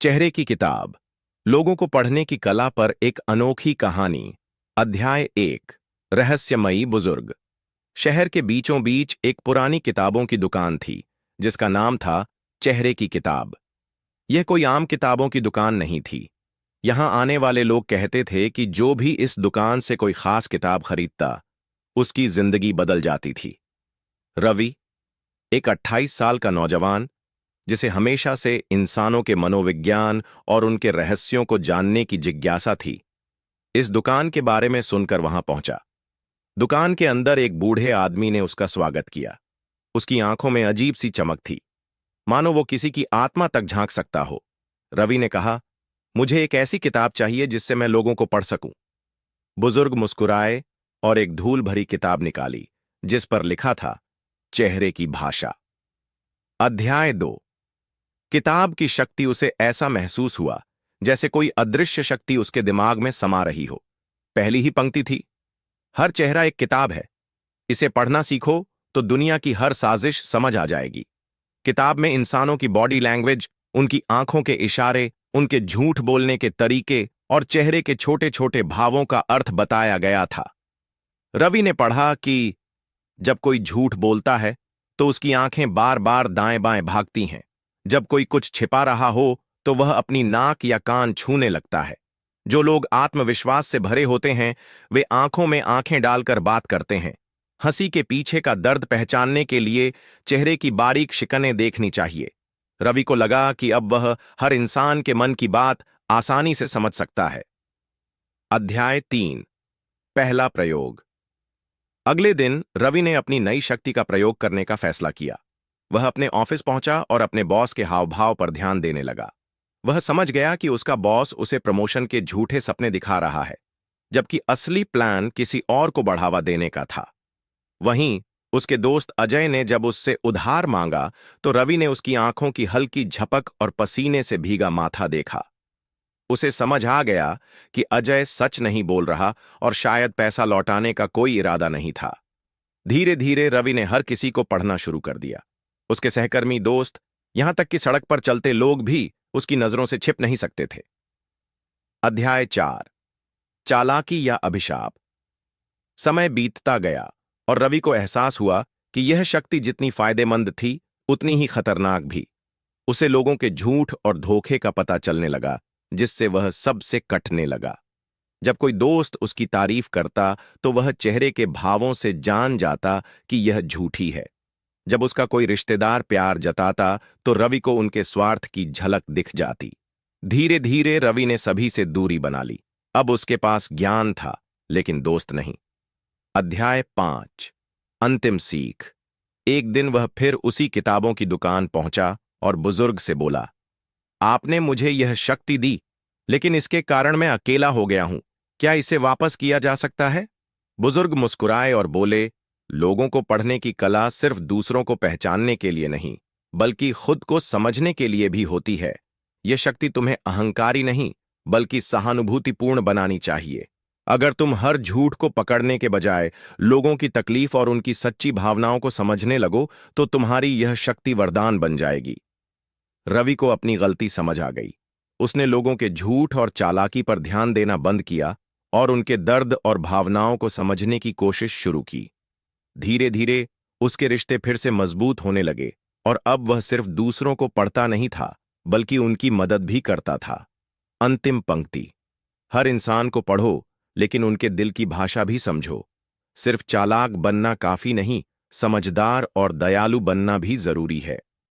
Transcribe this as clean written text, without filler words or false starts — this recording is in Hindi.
चेहरे की किताब, लोगों को पढ़ने की कला पर एक अनोखी कहानी। अध्याय 1। रहस्यमयी बुजुर्ग। शहर के बीचों बीच एक पुरानी किताबों की दुकान थी, जिसका नाम था चेहरे की किताब। यह कोई आम किताबों की दुकान नहीं थी। यहां आने वाले लोग कहते थे कि जो भी इस दुकान से कोई खास किताब खरीदता, उसकी जिंदगी बदल जाती थी। रवि, एक 28 साल का नौजवान, जिसे हमेशा से इंसानों के मनोविज्ञान और उनके रहस्यों को जानने की जिज्ञासा थी, इस दुकान के बारे में सुनकर वहां पहुंचा। दुकान के अंदर एक बूढ़े आदमी ने उसका स्वागत किया। उसकी आंखों में अजीब सी चमक थी, मानो वो किसी की आत्मा तक झांक सकता हो। रवि ने कहा, मुझे एक ऐसी किताब चाहिए जिससे मैं लोगों को पढ़ सकूं। बुजुर्ग मुस्कुराए और एक धूल भरी किताब निकाली, जिस पर लिखा था चेहरे की भाषा। अध्याय 2। किताब की शक्ति उसे ऐसा महसूस हुआ जैसे कोई अदृश्य शक्ति उसके दिमाग में समा रही हो। पहली ही पंक्ति थी, हर चेहरा एक किताब है, इसे पढ़ना सीखो तो दुनिया की हर साजिश समझ आ जाएगी। किताब में इंसानों की बॉडी लैंग्वेज, उनकी आंखों के इशारे, उनके झूठ बोलने के तरीके और चेहरे के छोटे छोटे भावों का अर्थ बताया गया था। रवि ने पढ़ा कि जब कोई झूठ बोलता है तो उसकी आंखें बार बार दाएं बाएं भागती हैं। जब कोई कुछ छिपा रहा हो तो वह अपनी नाक या कान छूने लगता है। जो लोग आत्मविश्वास से भरे होते हैं, वे आंखों में आंखें डालकर बात करते हैं। हंसी के पीछे का दर्द पहचानने के लिए चेहरे की बारीक शिकनें देखनी चाहिए। रवि को लगा कि अब वह हर इंसान के मन की बात आसानी से समझ सकता है। अध्याय 3। पहला प्रयोग। अगले दिन रवि ने अपनी नई शक्ति का प्रयोग करने का फैसला किया। वह अपने ऑफिस पहुंचा और अपने बॉस के हाव भाव पर ध्यान देने लगा। वह समझ गया कि उसका बॉस उसे प्रमोशन के झूठे सपने दिखा रहा है, जबकि असली प्लान किसी और को बढ़ावा देने का था। वहीं उसके दोस्त अजय ने जब उससे उधार मांगा तो रवि ने उसकी आंखों की हल्की झपक और पसीने से भीगा माथा देखा। उसे समझ आ गया कि अजय सच नहीं बोल रहा और शायद पैसा लौटाने का कोई इरादा नहीं था। धीरे धीरे रवि ने हर किसी को पढ़ना शुरू कर दिया। उसके सहकर्मी, दोस्त, यहां तक कि सड़क पर चलते लोग भी उसकी नजरों से छिप नहीं सकते थे। अध्याय 4। चालाकी या अभिशाप। समय बीतता गया और रवि को एहसास हुआ कि यह शक्ति जितनी फायदेमंद थी, उतनी ही खतरनाक भी। उसे लोगों के झूठ और धोखे का पता चलने लगा, जिससे वह सबसे कटने लगा। जब कोई दोस्त उसकी तारीफ करता तो वह चेहरे के भावों से जान जाता कि यह झूठी है। जब उसका कोई रिश्तेदार प्यार जताता तो रवि को उनके स्वार्थ की झलक दिख जाती। धीरे धीरे रवि ने सभी से दूरी बना ली। अब उसके पास ज्ञान था, लेकिन दोस्त नहीं। अध्याय 5। अंतिम सीख। एक दिन वह फिर उसी किताबों की दुकान पहुंचा और बुजुर्ग से बोला, आपने मुझे यह शक्ति दी, लेकिन इसके कारण मैं अकेला हो गया हूं। क्या इसे वापस किया जा सकता है? बुजुर्ग मुस्कुराए और बोले, लोगों को पढ़ने की कला सिर्फ दूसरों को पहचानने के लिए नहीं, बल्कि खुद को समझने के लिए भी होती है। यह शक्ति तुम्हें अहंकारी नहीं, बल्कि सहानुभूतिपूर्ण बनानी चाहिए। अगर तुम हर झूठ को पकड़ने के बजाय लोगों की तकलीफ और उनकी सच्ची भावनाओं को समझने लगो, तो तुम्हारी यह शक्ति वरदान बन जाएगी। रवि को अपनी गलती समझ आ गई। उसने लोगों के झूठ और चालाकी पर ध्यान देना बंद किया और उनके दर्द और भावनाओं को समझने की कोशिश शुरू की। धीरे धीरे उसके रिश्ते फिर से मजबूत होने लगे और अब वह सिर्फ दूसरों को पढ़ता नहीं था, बल्कि उनकी मदद भी करता था। अंतिम पंक्ति। हर इंसान को पढ़ो, लेकिन उनके दिल की भाषा भी समझो। सिर्फ चालाक बनना काफी नहीं, समझदार और दयालु बनना भी जरूरी है।